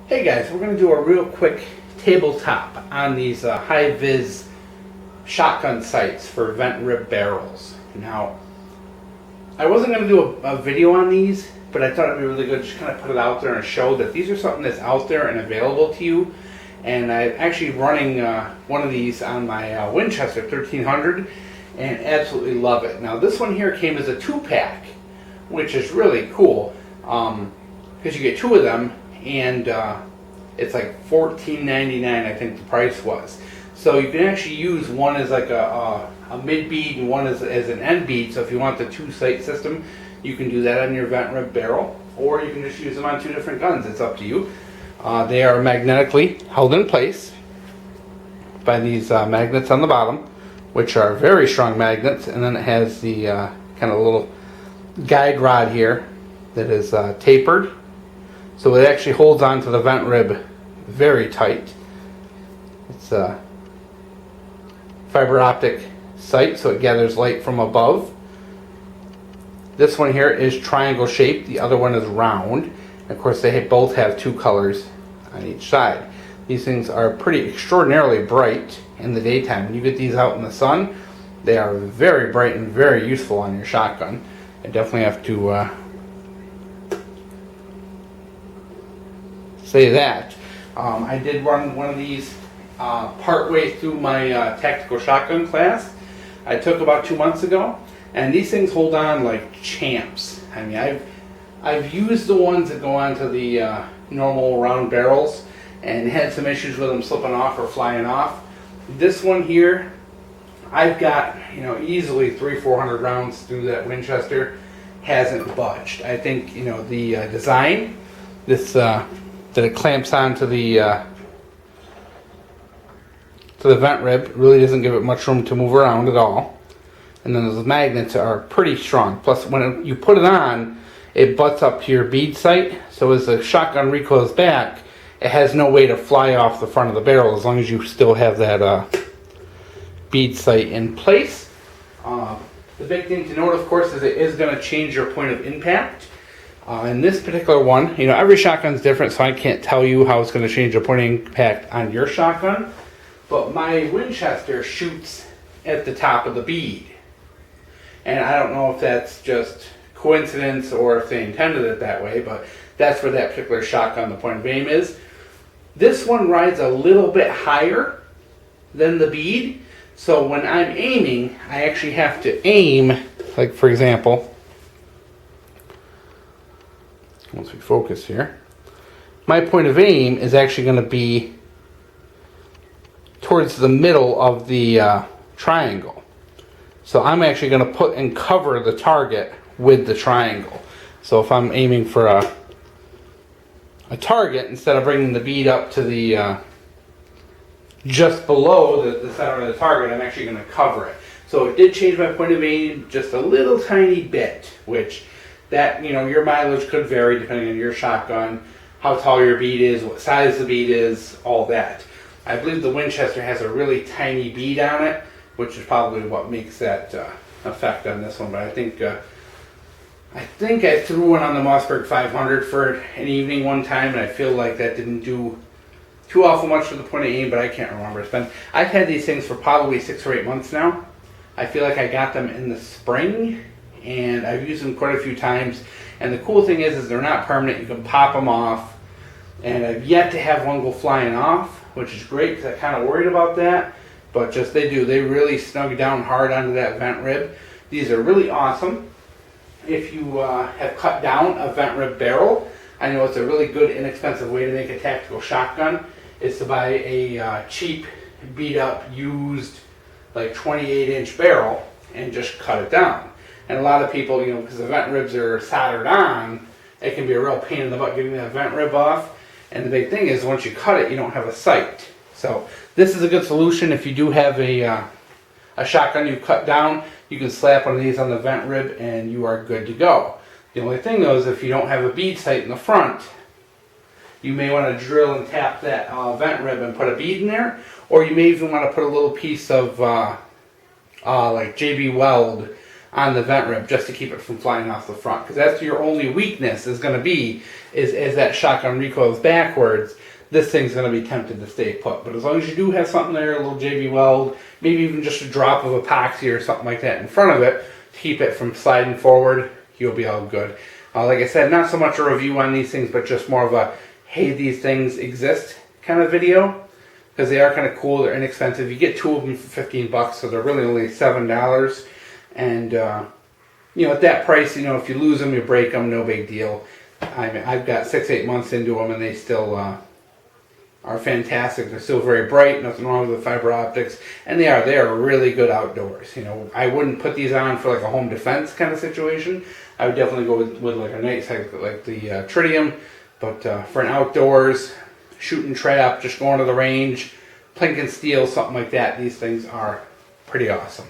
Hey guys, we're going to do a real quick tabletop on these Hi-Viz shotgun sights for vent rib barrels. Now, I wasn't going to do a video on these, but I thought it'd be really good to just kind of put it out there and show that these are something that's out there and available to you. And I'm actually running one of these on my Winchester 1300 and absolutely love it. Now this one here came as a 2-pack, which is really cool because you get 2 of them. And it's like $14.99, I think the price was. So you can actually use one as like a mid bead and one as an end bead. So if you want the 2-sight system, you can do that on your vent rib barrel, or you can just use them on 2 different guns. It's up to you. They are magnetically held in place by these magnets on the bottom, which are very strong magnets, and then it has the kind of little guide rod here that is tapered. So it actually holds on to the vent rib very tight. It's a fiber optic sight, so it gathers light from above. This one here is triangle shaped, the other one is round. Of course, they both have 2 colors on each side. These things are pretty extraordinarily bright in the daytime. When you get these out in the sun, they are very bright and very useful on your shotgun. I definitely have to say that. I did run one of these partway through my tactical shotgun class I took about 2 months ago, and these things hold on like champs. I mean, I've used the ones that go onto the normal round barrels and had some issues with them slipping off or flying off. This one here, I've got easily 300-400 rounds through that Winchester. Hasn't budged. I think the design, this that it clamps onto the vent rib, really doesn't give it much room to move around at all. And then those magnets are pretty strong. Plus, when you put it on, it butts up to your bead sight. So as the shotgun recoils back, it has no way to fly off the front of the barrel as long as you still have that bead sight in place. The big thing to note, of course, is it is going to change your point of impact. In this particular one, every shotgun is different, so I can't tell you how it's going to change the point of impact on your shotgun. But my Winchester shoots at the top of the bead. And I don't know if that's just coincidence or if they intended it that way, but that's where that particular shotgun, the point of aim is. This one rides a little bit higher than the bead. So when I'm aiming, I actually have to aim, like for example, once we focus here, my point of aim is actually going to be towards the middle of the triangle. So I'm actually going to put and cover the target with the triangle. So if I'm aiming for a target, instead of bringing the bead up to the just below the center of the target, I'm actually going to cover it. So it did change my point of aim just a little tiny bit, which that, your mileage could vary depending on your shotgun, how tall your bead is, what size the bead is, all that. I believe the Winchester has a really tiny bead on it, which is probably what makes that effect on this one. But I think I threw one on the Mossberg 500 for an evening one time, and I feel like that didn't do too awful much for the point of aim, but I can't remember. I've had these things for probably 6 or 8 months now. I feel like I got them in the spring, and I've used them quite a few times. And the cool thing is they're not permanent. You can pop them off, and I've yet to have one go flying off, which is great because I kind of worried about that. But they really snug down hard onto that vent rib. These are really awesome. If you have cut down a vent rib barrel, I know it's a really good, inexpensive way to make a tactical shotgun is to buy a cheap, beat up, used, like 28-inch barrel and just cut it down. And a lot of people, because the vent ribs are soldered on, it can be a real pain in the butt getting that vent rib off. And the big thing is, once you cut it, you don't have a sight. So this is a good solution. If you do have a shotgun you've cut down, you can slap one of these on the vent rib and you are good to go. The only thing though is if you don't have a bead sight in the front, you may want to drill and tap that vent rib and put a bead in there, or you may even want to put a little piece of like JB Weld on the vent rib just to keep it from flying off the front. Because that's your only weakness is going to be, is that shotgun recoils backwards. This thing's going to be tempted to stay put. But as long as you do have something there, a little JB Weld, maybe even just a drop of epoxy or something like that in front of it to keep it from sliding forward, you'll be all good. Like I said, not so much a review on these things, but just more of a, hey, these things exist kind of video. Because they are kind of cool, they're inexpensive. You get 2 of them for $15, so they're really only $7. And, you know, at that price, you know, if you lose them, you break them, no big deal. I mean, I've got 6-8 months into them, and they still are fantastic. They're still very bright, nothing wrong with the fiber optics. And they are really good outdoors. You know, I wouldn't put these on for like a home defense kind of situation. I would definitely go with like a nice, like the tritium. But for an outdoors, shoot and trap, just going to the range, plink and steel, something like that, these things are pretty awesome.